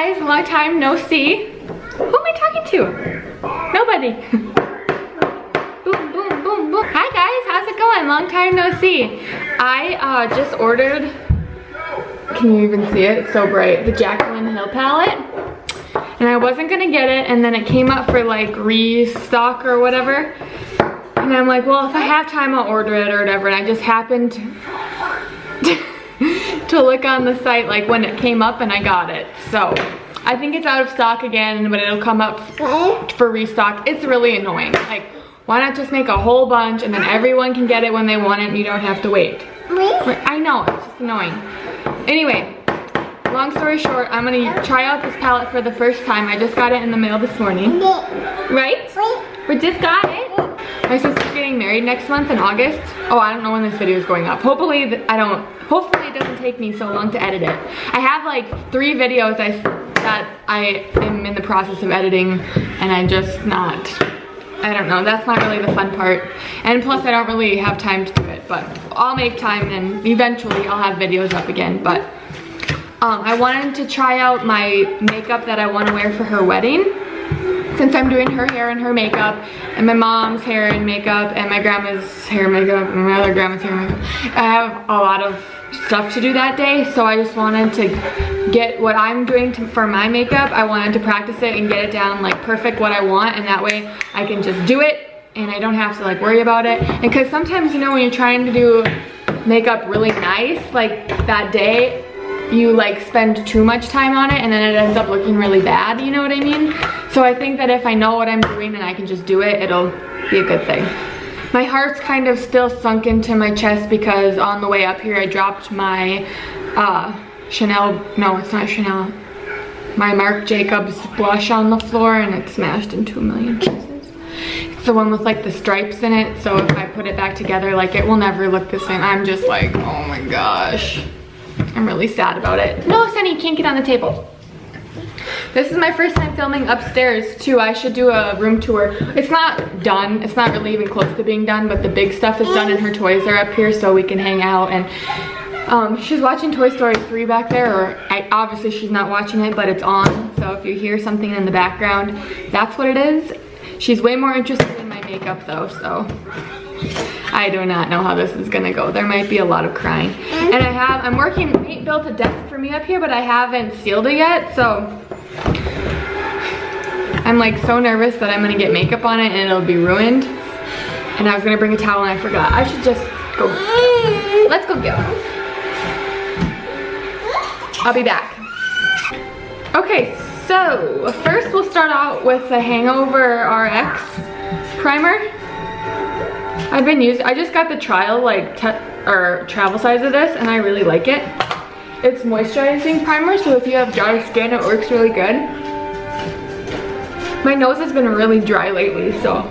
guys, long time no see. Who am I talking to? Nobody. Boom, boom, boom, boom. Hi guys, how's it going? Long time no see. I just ordered, can you even see it? It's so bright. The Jaclyn Hill palette. And I wasn't gonna get it, and then it came up for like restock or whatever. And I'm like, well, if I have time, I'll order it or whatever. And I just happened to look on the site like when it came up, and I got it. So I think it's out of stock again, but it'll come up for restock. It's really annoying. Like, why not just make a whole bunch and then everyone can get it when they want it and you don't have to wait? I know, it's just annoying. Anyway, long story short, I'm gonna try out this palette for the first time. I just got it in the mail this morning. Right? We just got it. My sister's getting married next month in August. Oh, I don't know when this video is going up. Hopefully it doesn't take me so long to edit it. I have like 3 videos that I am in the process of editing, and I'm just not, I don't know, that's not really the fun part. And plus I don't really have time to do it, but I'll make time and eventually I'll have videos up again. But I wanted to try out my makeup that I want to wear for her wedding, since I'm doing her hair and her makeup, and my mom's hair and makeup, and my grandma's hair and makeup, and my other grandma's hair and makeup. I have a lot of stuff to do that day, so I just wanted to get what I'm doing for my makeup. I wanted to practice it and get it down like perfect what I want, and that way I can just do it and I don't have to like worry about it. And because sometimes, you know, when you're trying to do makeup really nice, like that day, you like spend too much time on it and then it ends up looking really bad, you know what I mean? So I think that if I know what I'm doing and I can just do it, it'll be a good thing. My heart's kind of still sunk into my chest because on the way up here I dropped my Chanel, no it's not Chanel, my Marc Jacobs blush on the floor and it smashed into a million pieces. It's the one with like the stripes in it, so if I put it back together, like it will never look the same. I'm just like, oh my gosh. I'm really sad about it. No, Sunny, you can't get on the table. This is my first time filming upstairs too. I should do a room tour. It's not done. It's not really even close to being done, but the big stuff is done and her toys are up here so we can hang out. And she's watching Toy Story 3 back there, or obviously she's not watching it, but it's on. So if you hear something in the background, that's what it is. She's way more interested in my makeup though, so I do not know how this is gonna go. There might be a lot of crying. And I'm working, Pete built a desk for me up here, but I haven't sealed it yet, so I'm like so nervous that I'm gonna get makeup on it and it'll be ruined. And I was gonna bring a towel and I forgot. I should just go. Let's go get one. I'll be back. Okay, so first we'll start out with the Hangover RX primer. I just got the trial travel size of this and I really like it. It's moisturizing primer, so if you have dry skin, it works really good. My nose has been really dry lately, so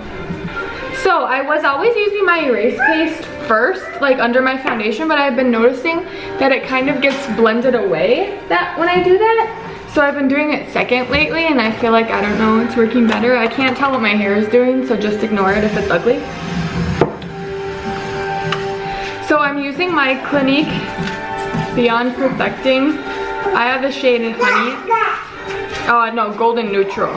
I was always using my erase paste first, like under my foundation, but I've been noticing that it kind of gets blended away when I do that. So I've been doing it second lately, and I feel like, I don't know, it's working better. I can't tell what my hair is doing, so just ignore it if it's ugly. So I'm using my Clinique Beyond Perfecting. I have the shade in Honey. No, Golden Neutral.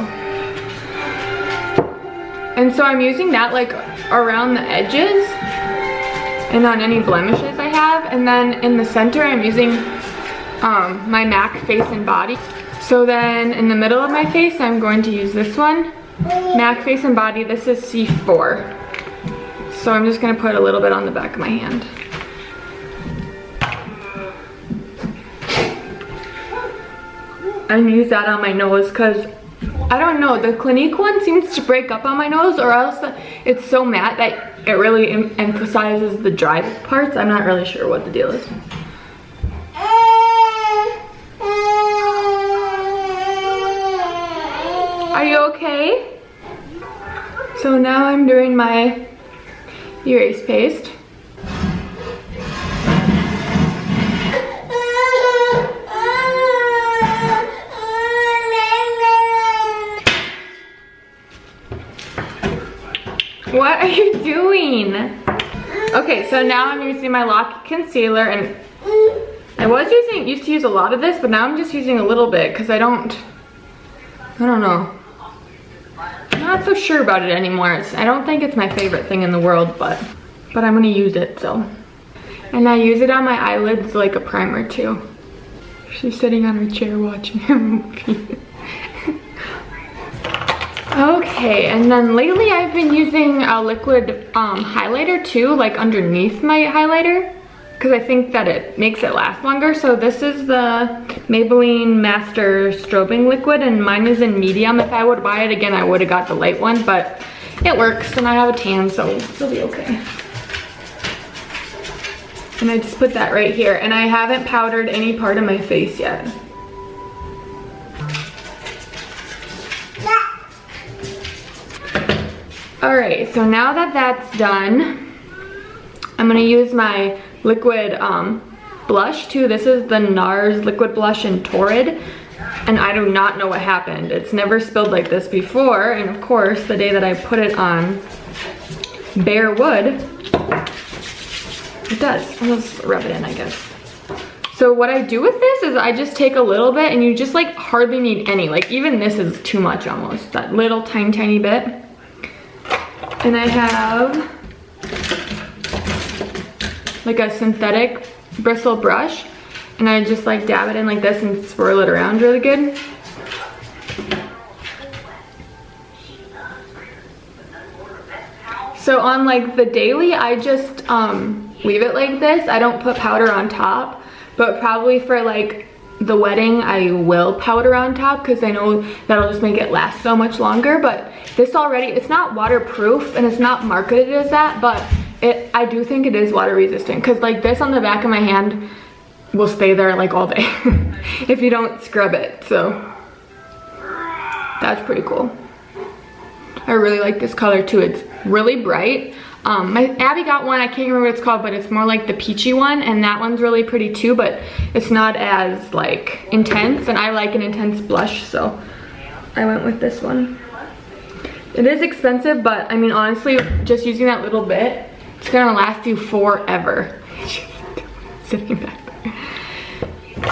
And so I'm using that like around the edges and on any blemishes I have. And then in the center I'm using my MAC Face and Body. So then in the middle of my face I'm going to use this one. MAC Face and Body, this is C4. So I'm just gonna put a little bit on the back of my hand. And use that on my nose because I don't know, the Clinique one seems to break up on my nose, or else it's so matte that it really emphasizes the dry parts. I'm not really sure what the deal is. Are you okay? So now I'm doing my erase paste. What are you doing? Okay, so now I'm using my Lock concealer, and I was used to use a lot of this, but now I'm just using a little bit because I don't know. I'm not so sure about it anymore. I don't think it's my favorite thing in the world, but I'm gonna use it, so. And I use it on my eyelids like a primer too. She's sitting on her chair watching her movie. Okay, and then lately I've been using a liquid highlighter too, like underneath my highlighter, because I think that it makes it last longer. So this is the Maybelline Master Strobing liquid, and mine is in medium. If I would buy it again, I would have got the light one, but it works, and I have a tan, so it'll be okay. And I just put that right here, and I haven't powdered any part of my face yet. Alright, so now that that's done, I'm going to use my liquid blush too. This is the Nars liquid blush in Torrid, and I do not know what happened. It's never spilled like this before, and of course the day that I put it on bare wood, it does. I'll just rub it in, I guess. So what I do with this is I just take a little bit, and you just like hardly need any. Like even this is too much almost, that little tiny bit. And I have like a synthetic bristle brush, and I just like dab it in like this and swirl it around really good. So on like the daily, I just leave it like this. I don't put powder on top, but probably for like the wedding I will powder on top because I know that'll just make it last so much longer. But this already, it's not waterproof and it's not marketed as that, but I do think it is water resistant, because like this on the back of my hand will stay there like all day if you don't scrub it. So that's pretty cool. I really like this color too. It's really bright. Abby got one, I can't remember what it's called, but it's more like the peachy one, and that one's really pretty too, but it's not as like intense, and I like an intense blush, so I went with this one. It is expensive, but I mean honestly, just using that little bit, it's gonna last you forever. Sitting back there.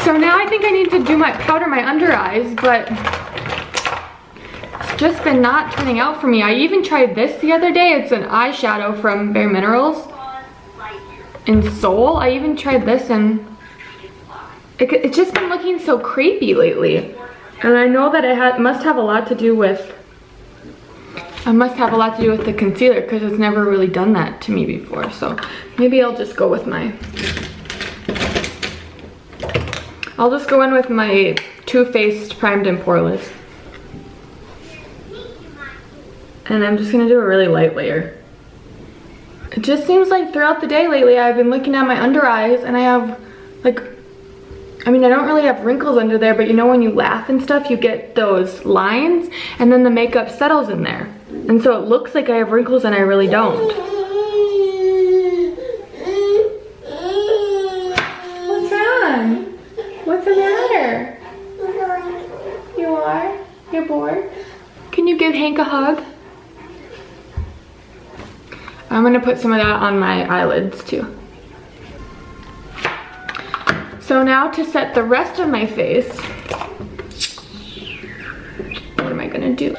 So now I think I need to powder my under eyes, but just been not turning out for me. I even tried this the other day. It's an eyeshadow from Bare Minerals in Soul. I even tried this, and it's just been looking so crepey lately. And I know that it must have a lot to do with the concealer, because it's never really done that to me before. So maybe I'll just go with my Too Faced Primed and Poreless. And I'm just gonna do a really light layer. It just seems like throughout the day lately I've been looking at my under eyes, and I have like, I mean I don't really have wrinkles under there, but you know when you laugh and stuff you get those lines, and then the makeup settles in there. And so it looks like I have wrinkles and I really don't. What's wrong? What's the matter? You are? You're bored? Can you give Hank a hug? I'm gonna put some of that on my eyelids too. So now to set the rest of my face, what am I gonna do?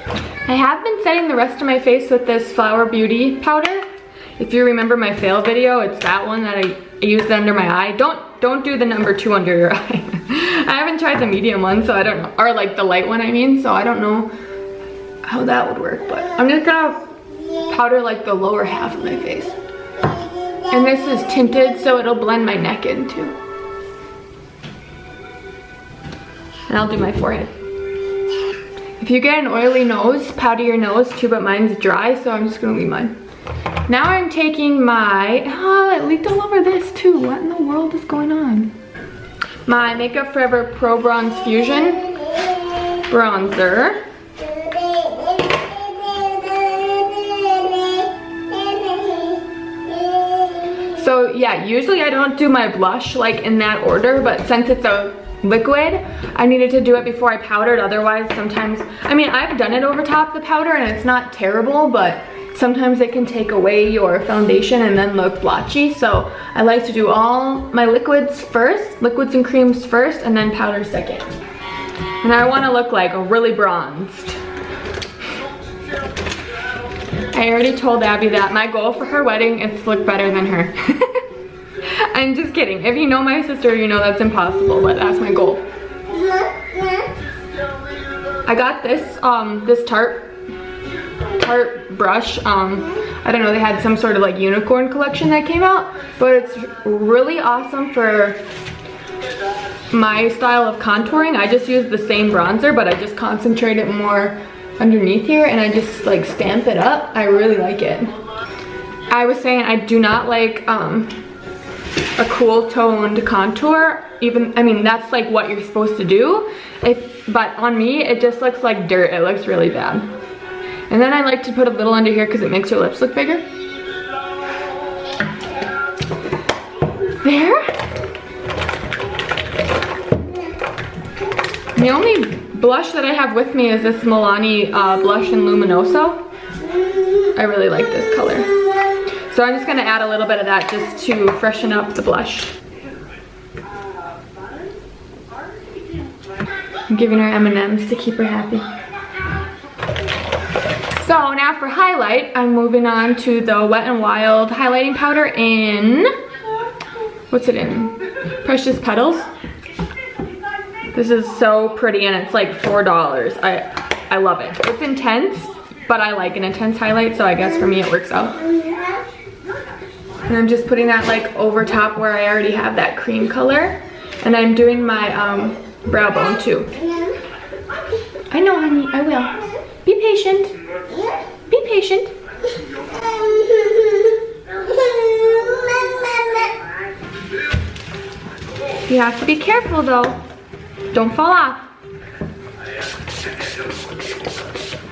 I have been setting the rest of my face with this Flower Beauty powder. If you remember my fail video, it's that one that I used under my eye. Don't do the number 2 under your eye. I haven't tried the medium one, so I don't know, or like the light one I mean, so I don't know how that would work, but I'm just gonna powder like the lower half of my face. And this is tinted, so it'll blend my neck in too. And I'll do my forehead. If you get an oily nose, powder your nose too, but mine's dry, so I'm just gonna leave mine. Now I'm taking my, oh, it leaked all over this too. What in the world is going on? My Makeup Forever Pro Bronze Fusion bronzer. So yeah, usually I don't do my blush like in that order, but since it's a liquid, I needed to do it before I powdered. Otherwise, sometimes, I mean, I've done it over top the powder and it's not terrible, but sometimes it can take away your foundation and then look blotchy. So I like to do all my liquids and creams first, and then powder second. And I want to look like really bronzed. I already told Abby that my goal for her wedding is to look better than her. I'm just kidding. If you know my sister, you know that's impossible, but that's my goal. I got this this Tarte brush. I don't know, they had some sort of like unicorn collection that came out, but it's really awesome for my style of contouring. I just use the same bronzer, but I just concentrate it more underneath here, and I just like stamp it up. I really like it. I was saying I do not like a cool toned contour. Even, I mean, that's like what you're supposed to do. But on me, it just looks like dirt. It looks really bad. And then I like to put a little under here because it makes your lips look bigger. There. The only blush that I have with me is this Milani blush in Lumanoso. I really like this color. So I'm just gonna add a little bit of that just to freshen up the blush. I'm giving her M&Ms to keep her happy. So now for highlight, I'm moving on to the Wet n Wild highlighting powder in, what's it in? Precious Petals. This is so pretty, and it's like $4. I love it. It's intense, but I like an intense highlight, so I guess for me it works out. And I'm just putting that like over top where I already have that cream color. And I'm doing my brow bone too. I know, honey, I will. Be patient. Be patient. You have to be careful though. Don't fall off.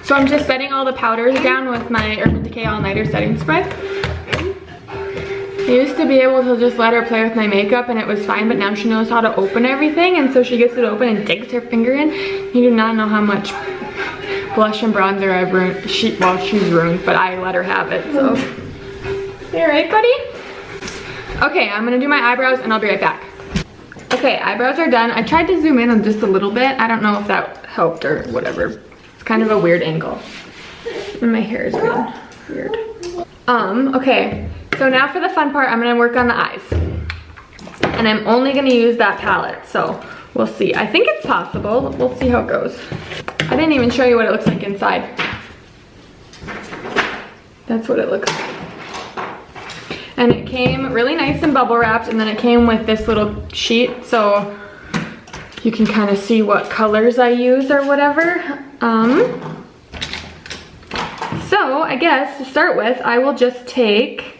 So I'm just setting all the powders down with my Urban Decay All Nighter setting spray. I used to be able to just let her play with my makeup and it was fine, but now she knows how to open everything, and so she gets it open and digs her finger in. You do not know how much blush and bronzer I've ruined. She's ruined, but I let her have it, so. You alright, buddy? Okay, I'm gonna do my eyebrows and I'll be right back. Okay, eyebrows are done. I tried to zoom in on just a little bit. I don't know if that helped or whatever. It's kind of a weird angle. And my hair is weird. Okay. So now for the fun part, I'm gonna work on the eyes. And I'm only gonna use that palette, so we'll see. I think it's possible. We'll see how it goes. I didn't even show you what it looks like inside. That's what it looks like. And it came really nice and bubble wrapped, and then it came with this little sheet, so you can kind of see what colors I use or whatever. So I guess to start with, I will just take,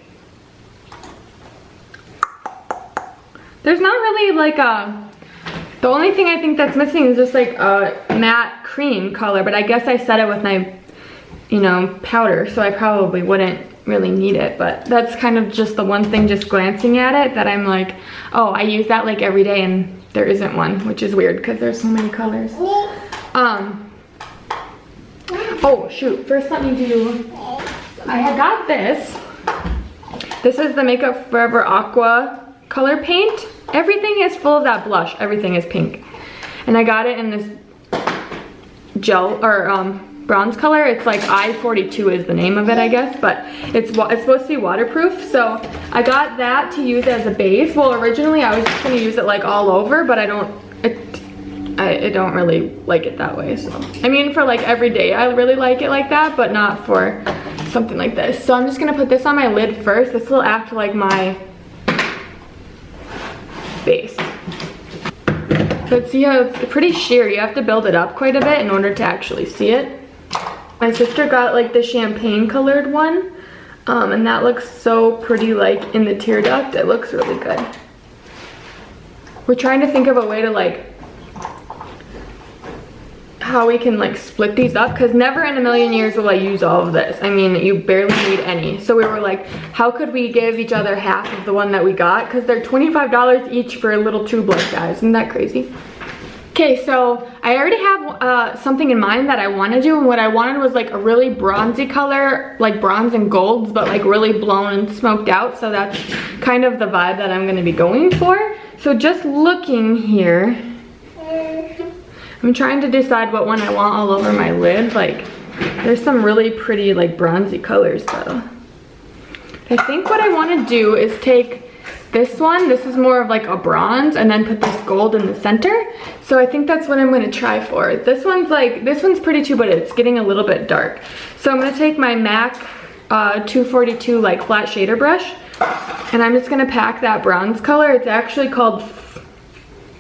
there's not really like the only thing I think that's missing is just like a matte cream color, but I guess I set it with my, you know, powder, so I probably wouldn't really need it, but that's kind of just the one thing just glancing at it that I'm like, oh, I use that like every day and there isn't one, which is weird because there's so many colors. Oh shoot, first let me do, I had got this. This is the Makeup Forever Aqua color paint. Everything is full of that blush, everything is pink. And I got it in this gel, or bronze color. It's like I-42 is the name of it, I guess, but it's supposed to be waterproof. So I got that to use as a base. Well, originally I was just gonna use it like all over, but I don't really like it that way. So I mean, for like every day I really like it like that, but not for something like this. So I'm just gonna put this on my lid first. This will act like my base. But see how it's pretty sheer. You have to build it up quite a bit in order to actually see it. My sister got like the champagne colored one, and that looks so pretty, like in the tear duct. It looks really good. We're trying to think of a way to like, how we can like split these up, because never in a million years will I use all of this. I mean, you barely need any. So we were like, how could we give each other half of the one that we got? Because they're $25 each for a little tube like that. Isn't that crazy? Okay, so I already have something in mind that I want to do, and what I wanted was like a really bronzy color, like bronze and golds, but like really blown and smoked out. So that's kind of the vibe that I'm going to be going for. So just looking here, I'm trying to decide what one I want all over my lid. Like there's some really pretty like bronzy colors though. I think what I want to do is take this one, this is more of like a bronze, and then put this gold in the center. So I think that's what I'm going to try for. This one's pretty too, but it's getting a little bit dark. So I'm going to take my MAC 242 like flat shader brush, and I'm just going to pack that bronze color. It's actually called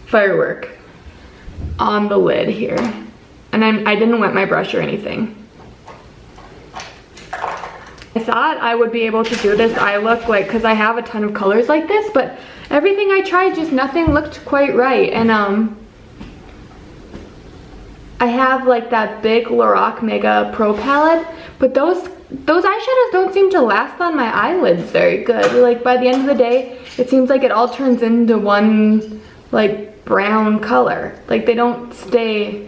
Firework on the lid here. And I didn't wet my brush or anything. I thought I would be able to do this eye look like, because I have a ton of colors like this, but everything I tried, just nothing looked quite right. And I have like that big Loreal Mega Pro palette, but those eyeshadows don't seem to last on my eyelids very good. Like by the end of the day, it seems like it all turns into one like brown color. Like they don't stay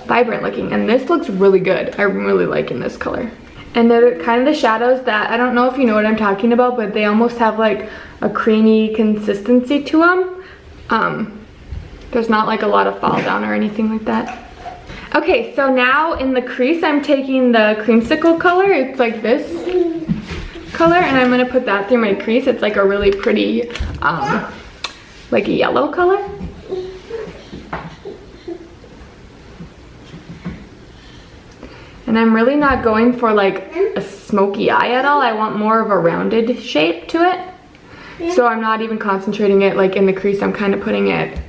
vibrant looking, and this looks really good. I'm really liking this color. And they're kind of the shadows that, I don't know if you know what I'm talking about, but they almost have like a creamy consistency to them. There's not like a lot of fall down or anything like that. Okay, so now in the crease, I'm taking the creamsicle color. It's like this color, and I'm gonna put that through my crease. It's like a really pretty, like a yellow color. And I'm really not going for like a smoky eye at all. I want more of a rounded shape to it. So I'm not even concentrating it like in the crease. I'm kind of putting it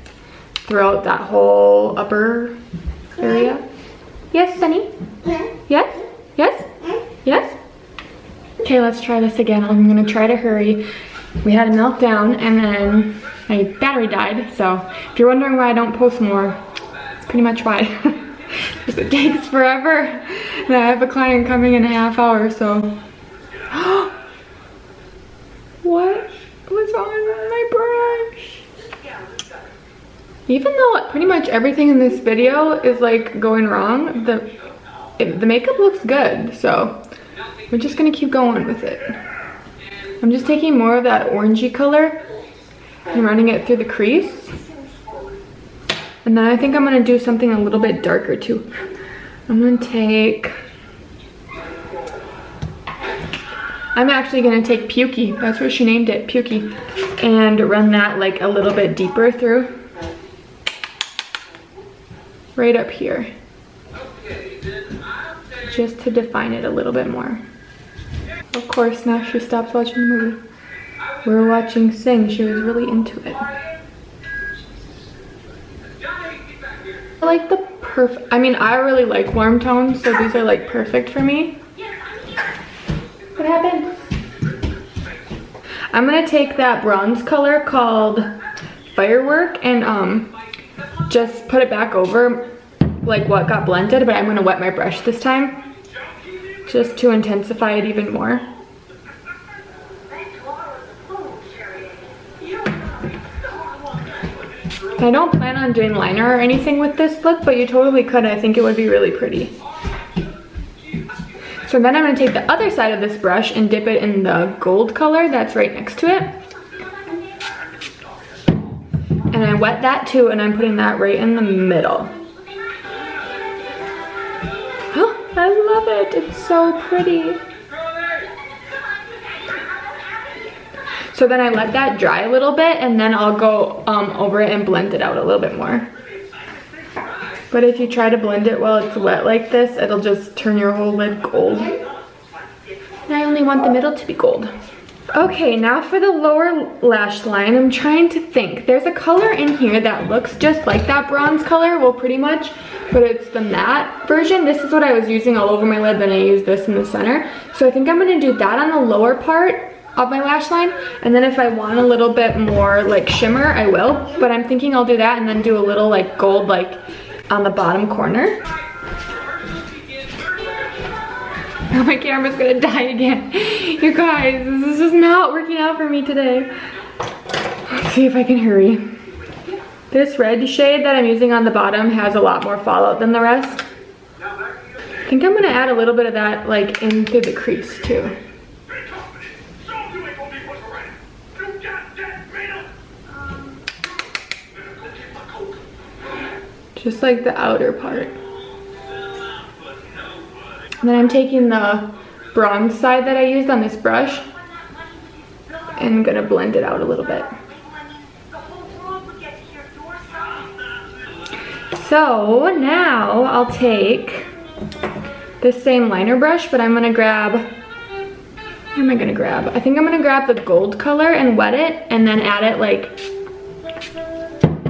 throughout that whole upper area. Yes, Sunny? Yes? Yes? Yes? Okay, let's try this again. I'm gonna try to hurry. We had a meltdown and then my battery died. So if you're wondering why I don't post more, that's pretty much why. Because it takes forever, and I have a client coming in a half hour, so. What was on my brush? Even though pretty much everything in this video is like going wrong, the makeup looks good, so we're just gonna keep going with it. I'm just taking more of that orangey color and running it through the crease. And then I think I'm gonna do something a little bit darker too. I'm actually gonna take Pukey, that's what she named it, Pukey, and run that like a little bit deeper through. Right up here. Just to define it a little bit more. Of course, now she stops watching the movie. We were watching Sing, she was really into it. I like the perfect, I mean, I really like warm tones, so these are like perfect for me. What happened? I'm gonna take that bronze color called Firework and just put it back over like what got blended, but I'm gonna wet my brush this time just to intensify it even more. I don't plan on doing liner or anything with this look, but you totally could. I think it would be really pretty. So then I'm going to take the other side of this brush and dip it in the gold color that's right next to it. And I wet that too, and I'm putting that right in the middle. Oh, I love it. It's so pretty. So then I let that dry a little bit, and then I'll go over it and blend it out a little bit more. But if you try to blend it while it's wet like this, it'll just turn your whole lid gold. And I only want the middle to be gold. Okay, now for the lower lash line, I'm trying to think. There's a color in here that looks just like that bronze color, well pretty much, but it's the matte version. This is what I was using all over my lid, then I used this in the center. So I think I'm gonna do that on the lower part of my lash line, and then if I want a little bit more like shimmer, I will, but I'm thinking I'll do that and then do a little like gold like on the bottom corner. Oh, my camera's gonna die again. You guys, this is just not working out for me today. Let's see if I can hurry. This red shade that I'm using on the bottom has a lot more fallout than the rest. I think I'm gonna add a little bit of that like into the crease too. Just like the outer part. And then I'm taking the bronze side that I used on this brush and gonna blend it out a little bit. So now I'll take this same liner brush, but I'm gonna grab, what am I gonna grab? I think I'm gonna grab the gold color and wet it and then add it like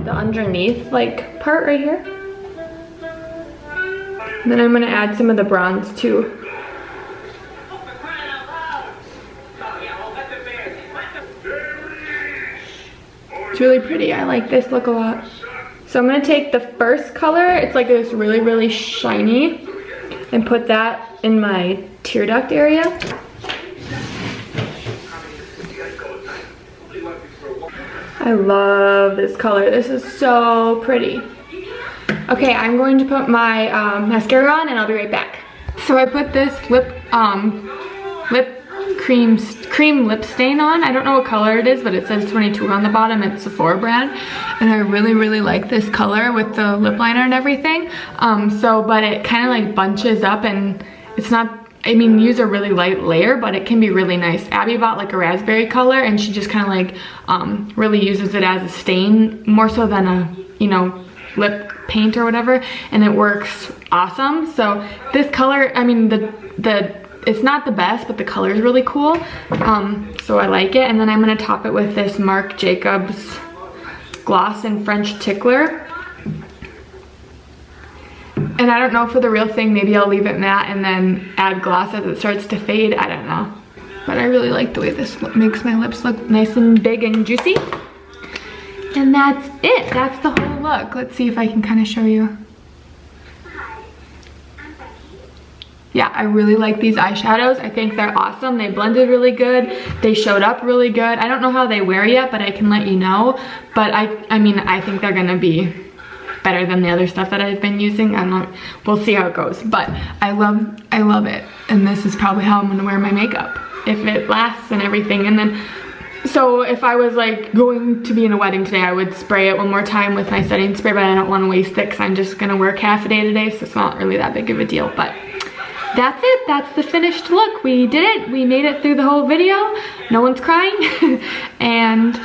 the underneath like part right here. And then I'm gonna add some of the bronze too. It's really pretty. I like this look a lot. So I'm gonna take the first color, it's like this really shiny, and put that in my tear duct area. I love this color. This is so pretty. Okay, I'm going to put my mascara on and I'll be right back. So I put this cream lip stain on. I don't know what color it is, but it says 22 on the bottom. It's Sephora brand. And I really like this color with the lip liner and everything. But it kind of like bunches up and it's not, I mean, use a really light layer, but it can be really nice. Abby bought like a raspberry color and she just kind of like really uses it as a stain more so than a, you know, lip paint or whatever, and it works awesome. So this color, I mean, it's not the best, but the color is really cool. So I like it. And then I'm gonna top it with this Marc Jacobs gloss in French Tickler. And I don't know, for the real thing, maybe I'll leave it matte and then add gloss as it starts to fade. I don't know. But I really like the way this makes my lips look nice and big and juicy. And that's it. That's the whole look. Let's see if I can kind of show you. Yeah, I really like these eyeshadows. I think they're awesome. They blended really good. They showed up really good. I don't know how they wear yet, but I can let you know. But I mean, I think they're gonna be better than the other stuff that I've been using. We'll see how it goes. But I love it. And this is probably how I'm gonna wear my makeup, if it lasts and everything. And then, so if I was like going to be in a wedding today, I would spray it one more time with my setting spray, but I don't want to waste it because I'm just gonna work half a day today, so it's not really that big of a deal. But that's it. That's the finished look. We did it. We made it through the whole video. No one's crying. And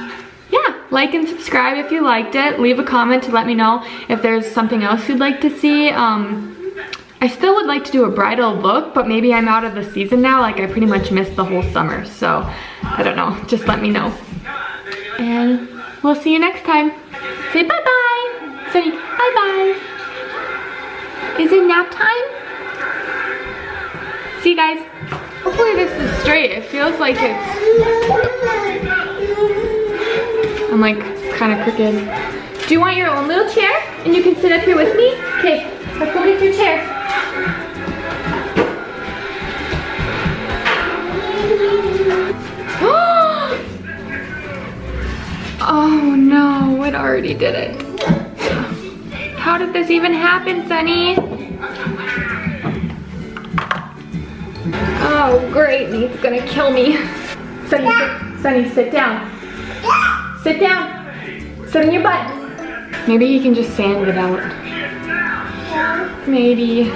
yeah, like and subscribe if you liked it. Leave a comment to let me know if there's something else you'd like to see. I still would like to do a bridal look, but maybe I'm out of the season now. Like, I pretty much missed the whole summer, so I don't know. Just let me know. And we'll see you next time. Say bye-bye. Say bye-bye. Is it nap time? See you guys. Hopefully this is straight. It feels like it's... I'm like kind of crooked. Do you want your own little chair? And you can sit up here with me? Okay, let's go get your chair. Oh no, it already did it. How did this even happen, Sunny? Oh great, Nate's gonna kill me. Sunny, sit down. Sit down. Sit on your butt. Maybe you can just sand it out. Maybe.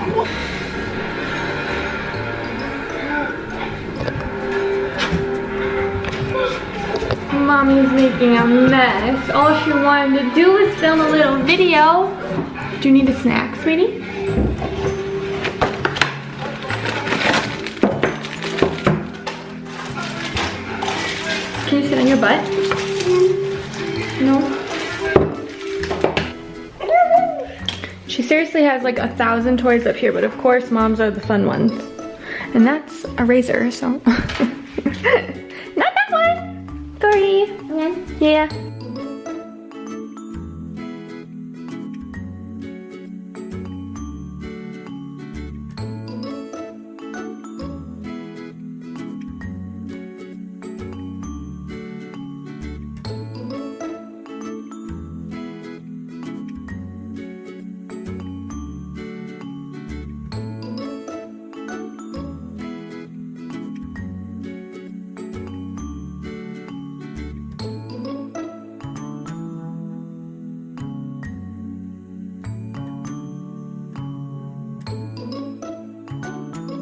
Mommy's making a mess. All she wanted to do was film a little video. Do you need a snack, sweetie? Can you sit on your butt? No? She seriously has like 1,000 toys up here, but of course moms are the fun ones. And that's a razor, so. Not that one! Sorry. Yeah.